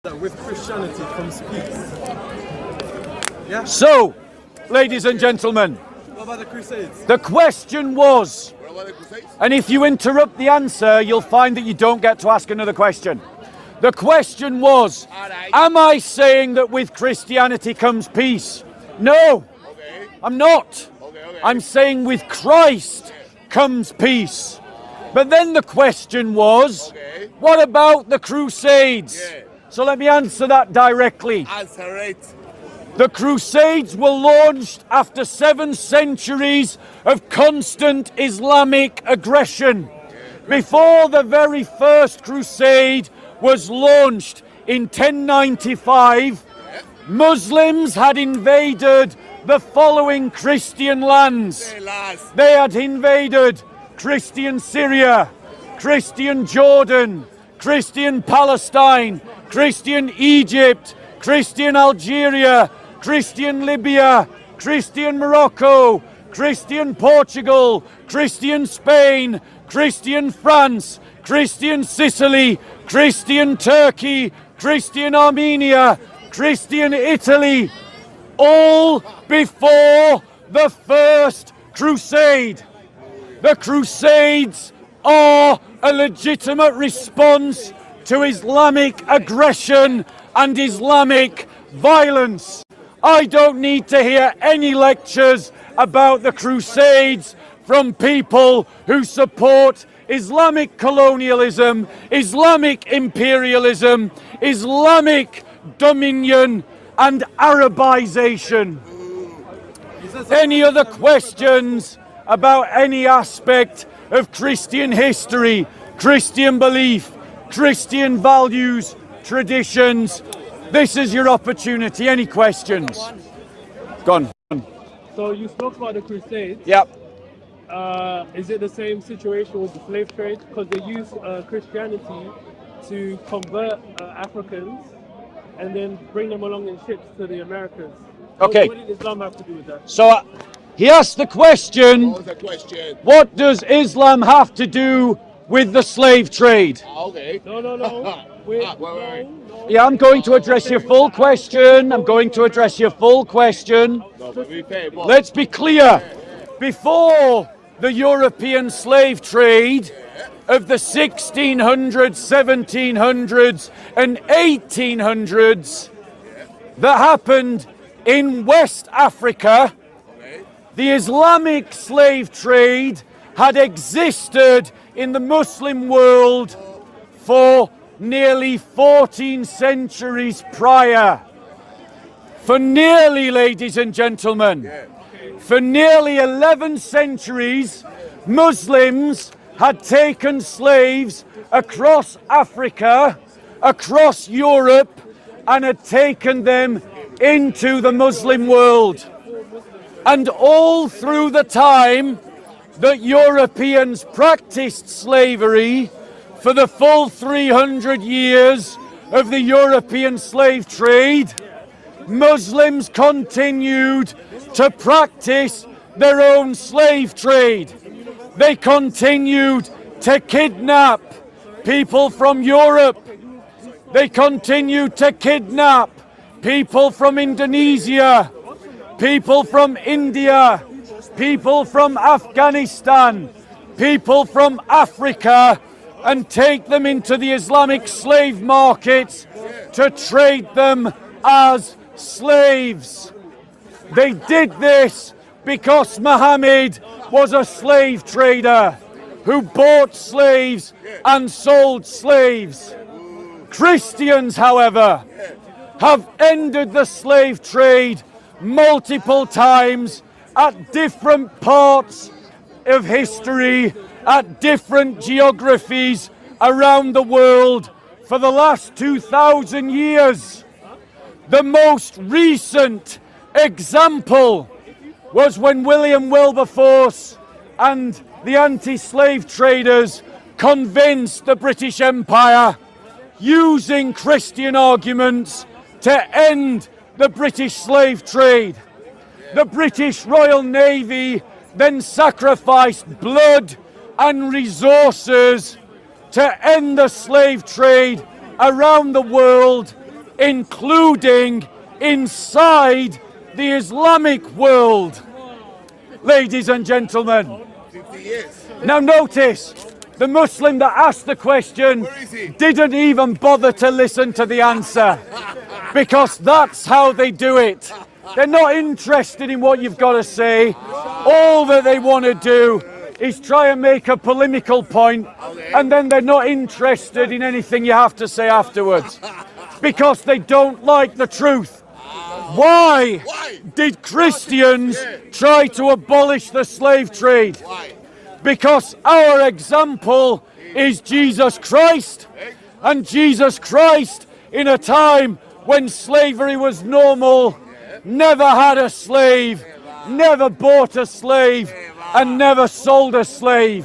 That with Christianity comes peace. Yeah? So, ladies and gentlemen, What about the Crusades? the question was, What about the Crusades? and if you interrupt the answer, you'll find that you don't get to ask another question. The question was, Alright. am I saying that with Christianity comes peace? No, Okay. I'm not. Okay. I'm saying with Christ comes peace. But then the question was, Okay. what about the Crusades? Yeah. So let me answer that directly. Answer it. The Crusades were launched after 7 centuries of constant Islamic aggression. Before the very first crusade was launched in 1095, Muslims had invaded the following Christian lands. Hey, lads. They had invaded Christian Syria, Christian Jordan, Christian Palestine, Christian Egypt, Christian Algeria, Christian Libya, Christian Morocco, Christian Portugal, Christian Spain, Christian France, Christian Sicily, Christian Turkey, Christian Armenia, Christian Italy, all before the first crusade. The Crusades are a legitimate response to Islamic aggression and Islamic violence. I don't need to hear any lectures about the Crusades from people who support Islamic colonialism, Islamic imperialism, Islamic dominion and Arabization. Any other questions about any aspect of Christian history, Christian belief, Christian values, traditions? This is your opportunity. Any questions? Gone. So you spoke about the Crusades. Yep. Is it the same situation with the slave trade? Because they use Christianity to convert Africans and then bring them along in ships to the Americas. Okay. What did Islam have to do with that? So he asked the question, What was the question? what does Islam have to do with the slave trade? Okay. No. Wait. Wait. Yeah, I'm going to address your full question. I'm going to address your full question. No, but be fair, but Let's be clear. Before the European slave trade of the 1600s, 1700s and 1800s that happened in West Africa, the Islamic slave trade had existed in the Muslim world for nearly 14 centuries prior. For nearly, ladies and gentlemen, for nearly 11 centuries, Muslims had taken slaves across Africa, across Europe, and had taken them into the Muslim world. And all through the time that Europeans practiced slavery, for the full 300 years of the European slave trade, Muslims continued to practice their own slave trade. They continued to kidnap people from Europe. They continued to kidnap people from Indonesia, people from India, people from Afghanistan, people from Africa, and take them into the Islamic slave markets to trade them as slaves. They did this because Muhammad was a slave trader who bought slaves and sold slaves. Christians, however, have ended the slave trade multiple times at different parts of history, at different geographies around the world for the last 2,000 years. The most recent example was when William Wilberforce and the anti-slave traders convinced the British Empire, using Christian arguments, to end the British slave trade. The British Royal Navy then sacrificed blood and resources to end the slave trade around the world including inside the Islamic world. Ladies and gentlemen, 50 years. now notice, the Muslim that asked the question Where is he? didn't even bother to listen to the answer, because that's how they do it. They're not interested in what you've got to say. All that they want to do is try and make a polemical point, and then they're not interested in anything you have to say afterwards, because they don't like the truth. Why did Christians try to abolish the slave trade? Why? Because our example is Jesus Christ, and Jesus Christ, in a time when slavery was normal, never had a slave, never bought a slave, and never sold a slave.